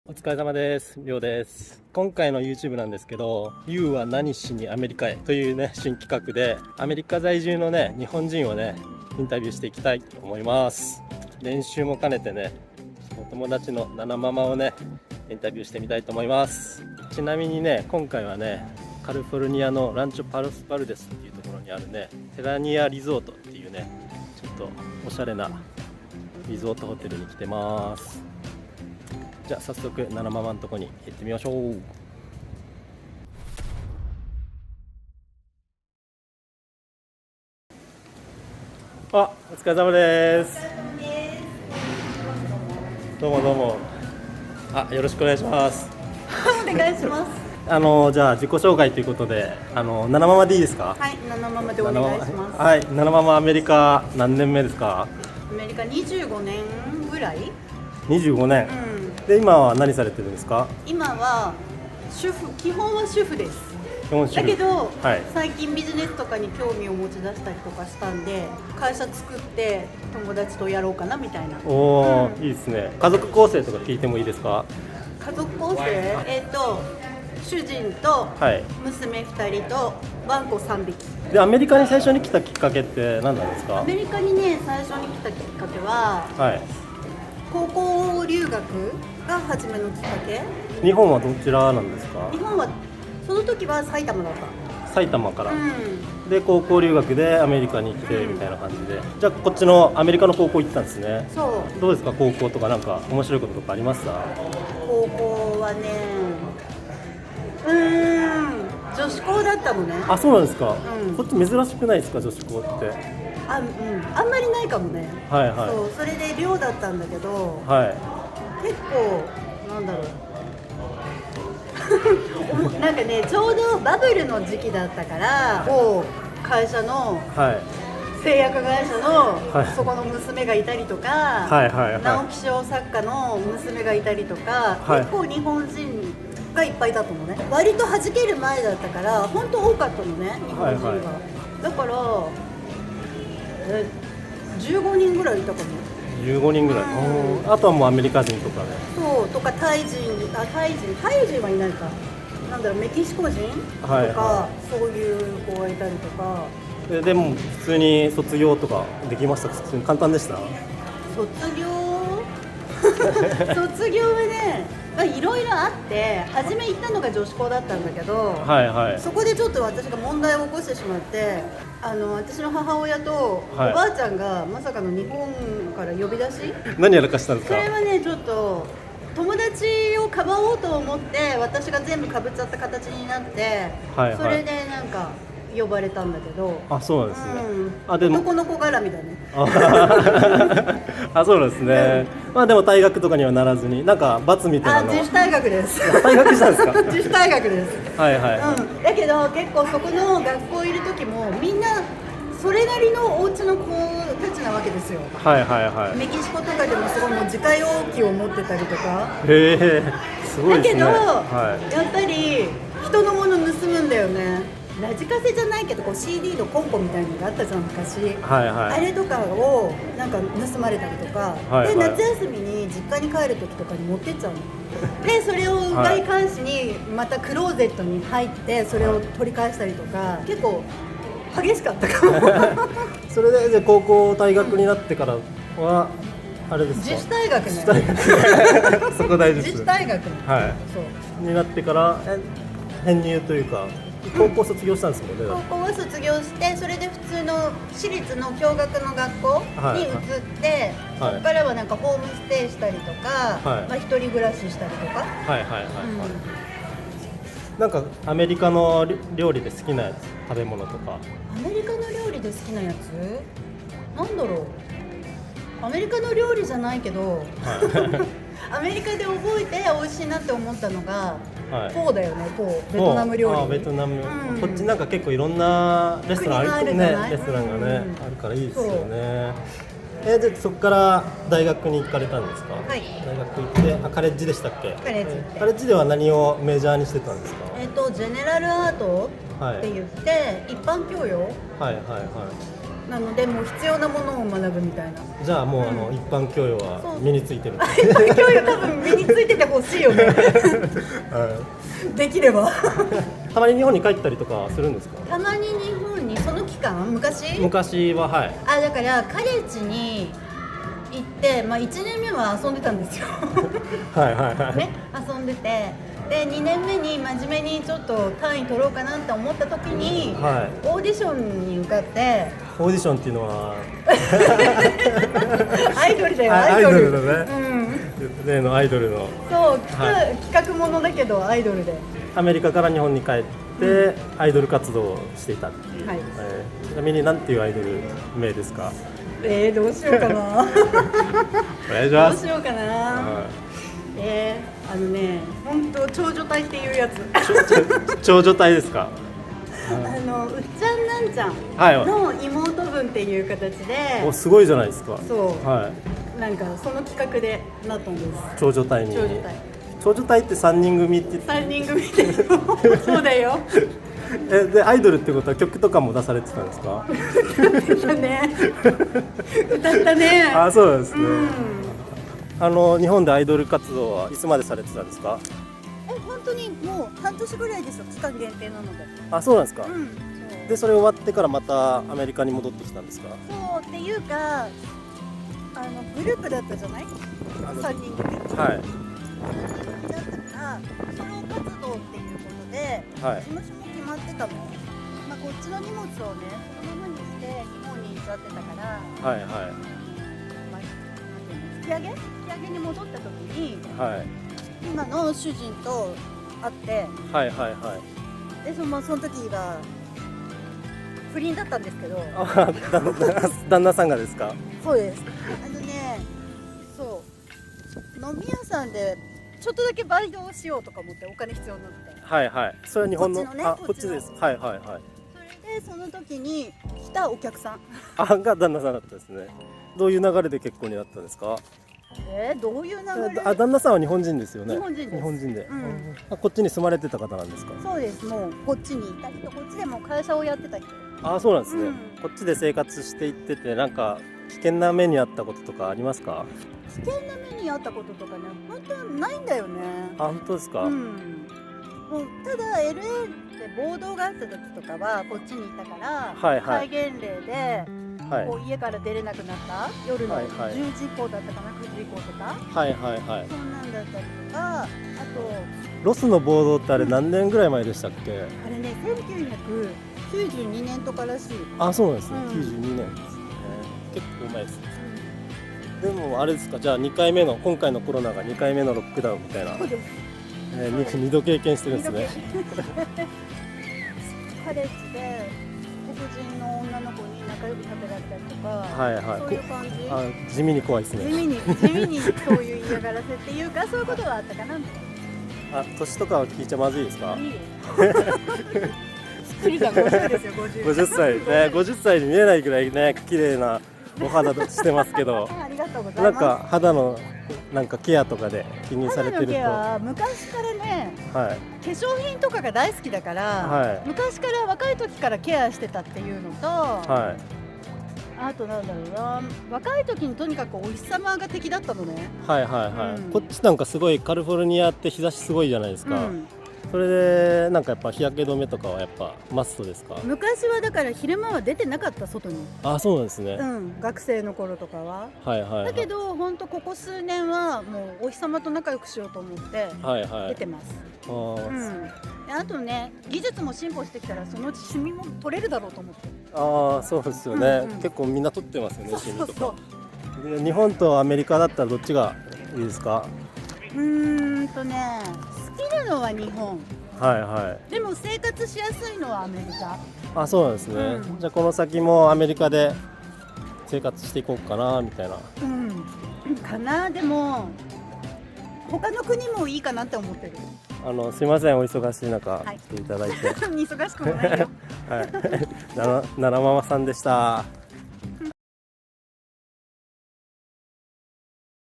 お疲れ様です。りょうです。今回の YouTube なんですけど、You は何しにアメリカへというね、新企画で、アメリカ在住のね、日本人をね、インタビューしていきたいと思います。練習も兼ねてね、お友達のナナママをね、インタビューしてみたいと思います。ちなみにね、今回はね、カリフォルニアのランチョパロスバルデスっていうところにあるね、テラニアリゾートっていうね、ちょっとおしゃれなリゾートホテルに来てます。じゃあ早速ナナママのとこに行ってみましょう。あ、お疲れ様です。どうもどうも。よろしくお願いします。お願いします。じゃあ自己紹介ということで、ナナママでいいですか？はい、ナナママでお願いします。はい、ナナママアメリカ何年目ですか？アメリカ25年ぐらい？ 25年。うん。で、今は何されてるんですか？今は主婦、基本は主婦です。基本主婦。だけど、はい。最近ビジネスとかに興味を持ち出したりとかしたんで、会社作って友達とやろうかなみたいな。おー、いいですね。家族構成とか聞いてもいいですか？家族構成、主人とはい。娘2人とワンコ3匹。で、アメリカに最初に来たきっかけって何なんですか？アメリカにね、最初に来たきっかけは、はい。高校留学が初めのきっかけ。日本はどちらなんですか？日本はその時は埼玉だった。埼玉から、うん。で高校留学でアメリカに来てみたいな感じで、じゃあこっちのアメリカの高校行ってたんですね。そう。どうですか、高校とかなんか面白いこととかありました？高校はね、女子校だったのね。あ、そうなんですか、うんこっち珍しくないですか、女子校って。あんまりないかもね。はいはいそう、それで寮だったんだけど、はい結構なんだろう。なんかね、ちょうどバブルの時期だったから、某会社のはい製薬会社の、はいそこの娘がいたりとか、はいはいはい直木賞作家の娘がいたりとか、はい結構日本人がいっぱいだったのね。割と弾ける前だったから本当多かったのね、日本人が、はいだから15人ぐらいいたかも。15人ぐらい、あとはもうアメリカ人とかで。そうとかタイ人はいないか、なんだろう、メキシコ人とか、はいはそういう子がいたりとか。でも普通に卒業とかできました？普通に簡単でした？卒業卒業はね、いろいろあって、初め行ったのが女子校だったんだけど、はいはいそこでちょっと私が問題を起こしてしまって、私の母親とおはいばあちゃんがまさかの日本から呼び出し、何やらかしたんですそか？れはね、ちょっと友達をかばおうと思って私が全部かぶっちゃった形になって、はいはいそれでなんか呼ばれたんだけど、あ、そうなんですね、うん、でも男の子絡みだね。あ、そうなんですね、まあでも退学とかにはならずに、なんか罰みたいなの自主退学です退学したんですか？自主退学です。はいはい、だけど結構そこの学校いる時もみんなそれなりのお家の子たちなわけですよ。はいはいはいメキシコとかでもすごいもう自家用機を持ってたりとか。へえ、すごいですね。だけど、はやっぱり人のもの盗むんだよね。ラジカセじゃないけどこう CD のコンポみたいなのがあったじゃん昔、はいはいあれとかをなんか盗まれたりとか、はいはいで夏休みに実家に帰る時とかに持ってっちゃうので、それを奪い返しにまたクローゼットに入ってそれを取り返したりとか、結構激しかったかもそれで高校退学になってからはあれですか？自主退学ね。自主退学そこ大事です。自主退学ね。はいそうになってから編入というか高校卒業したんですもんね、高校は卒業して、それで普通の私立の共学の学校に移って、はいそこからはなんかホームステイしたりとか、はい一人暮らししたりとか、はいはいはいはい、なんかアメリカの料理で好きな食べ物とか。アメリカの料理で好きなやつなんだろう。アメリカの料理じゃないけど、アメリカで覚えて美味しいなって思ったのが、はいフォーだよね。フォー、ベトナム料理。ベトナム、うんこっちなんか結構いろんなレストランある国があるじねゃない、レストランがね、うんあるからいいですよね。でそこから大学に行かれたんですか？はい大学行ってカレッジでしたっけ？カレッジ行ってカレッジでは何をメジャーにしてたんですか？ジェネラルアートって言って、一般教養はいはいはなのでもう必要なものを学ぶみたいな。じゃあもう、一般教養は身についてる。一般教養多分身についててほしいよね。できれば。たまに日本に帰ったりとかするんですか？たまに日本にその期間昔ははい。だからカレッジに行って、1年目は遊んでたんですよ。はいはいはい。ね、遊んでて。で2年目に真面目にちょっと単位取ろうかなって思った時に、はい、オーディションに受かって。オーディションっていうのはアイドルだよ。アイドルのね、例のアイドルのそう、企画ものだけどアイドルでアメリカから日本に帰って、アイドル活動をしていたっていう、はい。ちなみに何ていうアイドル名ですか？どうしようかな。お願いします。どうしようかな。本当長女隊っていうやつ。長女隊ですか？うっちゃんなんちゃんの妹分っていう形で、おすごいじゃないですか。そう、はい、なんかその企画でなったんです。長女隊に。長女隊。長女隊って3人組って3人組でそうだよ。でアイドルってことは曲とかも出されてたんですか？歌ったね。歌ったね。あ、そうなんですね。日本でアイドル活動はいつまでされてたんですか？本当にもう半年ぐらいですよ。期間限定なので。あ、そうなんですか。そうでそれ終わってからまたアメリカに戻ってきたんですか？そうっていうか、グループだったじゃない？3人組。はい。だったからソロ活動っていうことで、はい、事務所も決まってたの。こっちの荷物をねそのままにして日本に行っちゃってたから。はいはい。引き上げに戻った時に、はい、今の主人と会って、はいはいはい。でその時が不倫だったんですけど。旦那さんがですか？そうです。そう飲み屋さんでちょっとだけバイトをしようとか思ってお金必要になって。はいはい。それは日本のこっちのね、こっちです。はいはいはい。それでその時に来たお客さんが旦那さんだったんですね。どういう流れで結婚になったんですか？どういう流れ？旦那さんは日本人ですよね。日本人です。日本人で、こっちに住まれてた方なんですか？そうです。もうこっちにいた人、こっちでも会社をやってた人。あ、そうなんですね。こっちで生活していってて、なんか危険な目にあったこととかありますか？危険な目にあったこととかね、本当はないんだよね。あ、本当ですか？もうただ LA で暴動があった時とかはこっちにいたから、戒厳令でこう家から出れなくなった夜の10時以降だったかな、9時以降とか、そんなんだったりとか、あとロスの暴動ってあれ何年ぐらい前でしたっけ？あれね、1992年とからしい。あ、そうなんですね。92年ですね。結構前ですね。でもあれですか、じゃあ2回目の今回のコロナが2回目のロックダウンみたいな。そうです。2度経験してるんですね。カレッジで黒人の女の子に仲良く食べられたりとか、そういう感じ。地味に怖いですね。地味にそういう嫌がらせっていうか、そういうことはあったかなみたいな。年とかは聞いちゃまずいですか？いいよ。スッキリじゃん、50ですよ、50歳。50歳に見えないぐらいね、綺麗なお肌してますけど。ありがとうございます。なんか肌のなんかケアとかで気にされてると。昔からね、化粧品とかが大好きだから、昔から若い時からケアしてたっていうのと、あとなんだろうな、若い時にとにかくお日様が敵だったのね。こっちなんかすごいカリフォルニアって日差しすごいじゃないですか。それでなんかやっぱ日焼け止めとかはやっぱマストですか？昔はだから昼間は出てなかった、外に。あ、そうなんですね。学生の頃とかは。だけど本当ここ数年はもうお日様と仲良くしようと思って出てます。あとね、技術も進歩してきたらそのうちシミも取れるだろうと思って。ああ、そうですよね。結構みんな取ってますよね、シミとか。日本とアメリカだったらどっちがいいですか？好きなのは日本。でも生活しやすいのはアメリカ。あ、そうなんですね。じゃあこの先もアメリカで生活していこうかなみたいな。かな。でも他の国もいいかなって思ってる。すいません、お忙しい中来ていただいて。忙しくもないよ。奈良ママさんでした。